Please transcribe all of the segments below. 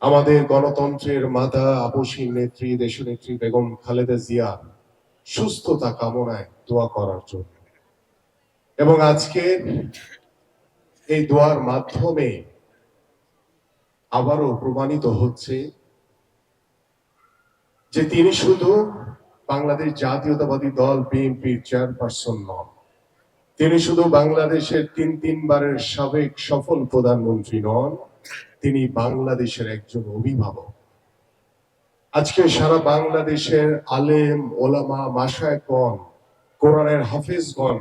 আমাদের গণতন্ত্রের মাতা আপসী নেত্রী দেশনেত্রী বেগম খালেদা জিয়া সুস্থতা কামনায় দোয়া করার জন্য, এবং আজকে এই দোয়ার মাধ্যমে আবারও প্রমাণিত হচ্ছে যে তিনি শুধু বাংলাদেশ জাতীয়তাবাদী দল বিএনপির চেয়ারপারসন নন, তিনি শুধু বাংলাদেশের তিনবারের সাবেক সফল প্রধানমন্ত্রী নন, তিনি বাংলাদেশের একজন অভিভাবক। আজকে সারা বাংলাদেশের আলেম ওলামা মাশায়েখগণ, কোরআনের হাফেজগণ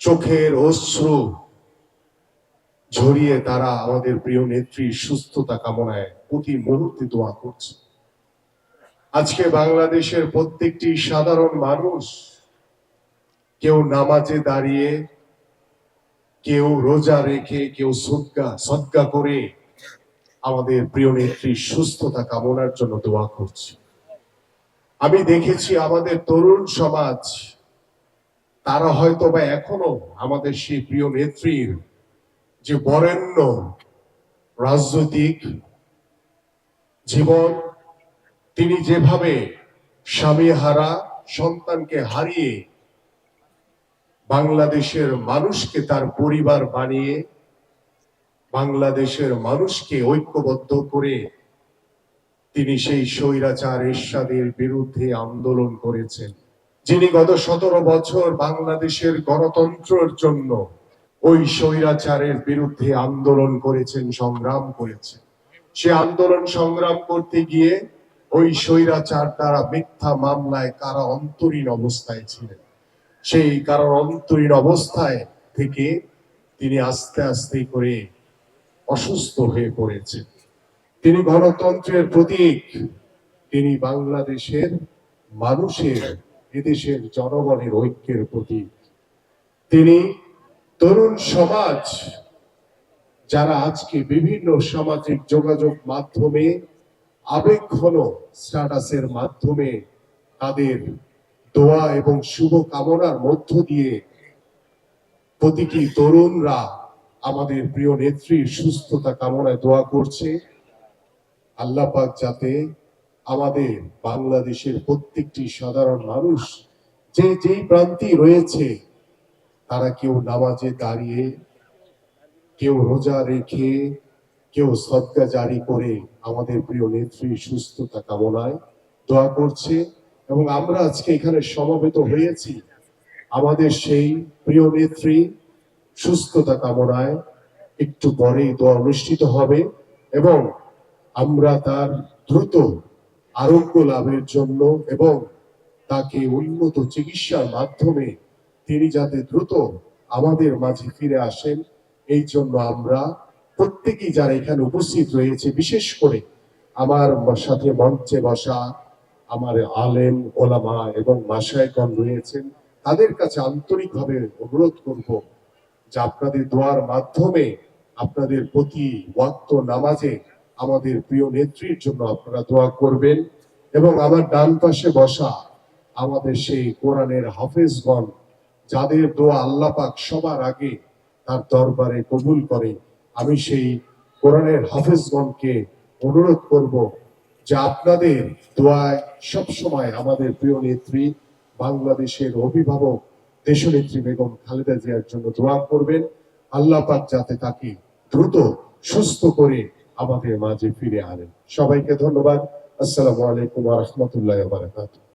চোখের অশ্রু ঝরিয়ে তারা আমাদের প্রিয় নেত্রীর সুস্থতা কামনায় প্রতি মুহূর্তে দোয়া করছে। আজকে বাংলাদেশের প্রত্যেকটি সাধারণ মানুষ, কেউ নামাজে দাঁড়িয়ে, কেউ রোজা রেখে, কেউ সদকা করে আমাদের প্রিয় নেত্রীর সুস্থতা কামনার জন্য দোয়া করছে। আমি দেখেছি আমাদের তরুণ সমাজ, তারা হয়তো বা এখনো আমাদের সেই প্রিয় নেত্রীর যে বরেণ্য রাজনৈতিক জীবন, তিনি যেভাবে স্বামী হারা সন্তানকে হারিয়ে বাংলাদেশের মানুষকে তার পরিবার বানিয়ে বাংলাদেশের মানুষকে ঐক্যবদ্ধ করে তিনি সেই স্বৈরাচার এরশাদের বিরুদ্ধে আন্দোলন করেছেন, যিনি গত 17 বছর বাংলাদেশের গণতন্ত্রের জন্য ওই স্বৈরাচারের বিরুদ্ধে আন্দোলন করেছেন, সংগ্রাম করেছেন। সে আন্দোলন সংগ্রাম করতে গিয়ে ওই স্বৈরাচার দ্বারা মিথ্যা মামলায় কারা অন্তরীণ অবস্থায় ছিলেন। সেই কারার অন্তরীণ অবস্থায় থেকে তিনি আস্তে আস্তে করে অসুস্থ হয়ে পড়েছেন। তিনি গণতন্ত্রের প্রতীক, তিনি বাংলাদেশের মানুষের, এদেশের জনগণের ঐক্যের প্রতীক। তিনি তরুণ সমাজ, যারা আজকে বিভিন্ন সামাজিক যোগাযোগ মাধ্যমে আবেগঘন স্ট্যাটাসের মাধ্যমে তাদের দোয়া এবং শুভ কামনার মধ্য দিয়ে প্রতিটি তরুণরা আমাদের প্রিয় নেত্রীর সুস্থতা কামনায় দোয়া করছে। আল্লাহ পাক যাতে আমাদের বাংলাদেশের প্রত্যেকটি সাধারণ মানুষ যে যেই প্রান্তে রয়েছে, তারা কেউ নামাজে দাঁড়িয়ে, কেউ রোজা রেখে, কেউ সদকা জারি করে আমাদের প্রিয় নেত্রীর সুস্থতা কামনায় দোয়া করছে। এবং আমরা আজকে এখানে সমবেত হয়েছি আমাদের সেই প্রিয় নেত্রী সুস্থতা কামনায়। একটু পরেই দোয়া অনুষ্ঠিত হবে এবং আমরা তার দ্রুত আরোগ্য লাভের জন্য এবং তাকে উন্নত চিকিৎসার মাধ্যমে তিনি যাতে দ্রুত আমাদের মাঝে ফিরে আসেন, এই জন্য আমরা প্রত্যেকেই যারা এখানে উপস্থিত রয়েছে, বিশেষ করে আমার সাথে মঞ্চে বসা আমার আলেম ওলামা এবং মাশায়েখগণ রয়েছেন, তাদের কাছে আন্তরিকভাবে অনুরোধ করব যে আপনাদের দোয়ার মাধ্যমে আপনাদের প্রতি ওয়াক্ত নামাজে আমাদের প্রিয় নেত্রীর জন্য আপনারা দোয়া করবেন। এবং আমার ডান পাশে বসা আমাদের সেই কোরআনের হাফেজগণ, যাদের দোয়া আল্লাহ পাক সবার আগে তার দরবারে কবুল করে, আমি সেই কোরআনের হাফেজগণকে অনুরোধ করব যে আপনাদের দোয়ায় সবসময় আমাদের প্রিয় নেত্রী বাংলাদেশের অভিভাবক দেশনেত্রী বেগম খালেদা জিয়ার জন্য দোয়া করবেন। আল্লাহ পাক যাতে তাকে দ্রুত সুস্থ করে আমাদের মাঝে ফিরে আনেন। সবাইকে ধন্যবাদ। আসসালামু আলাইকুম ওয়া রাহমাতুল্লাহি ওয়া বারাকাতুহু।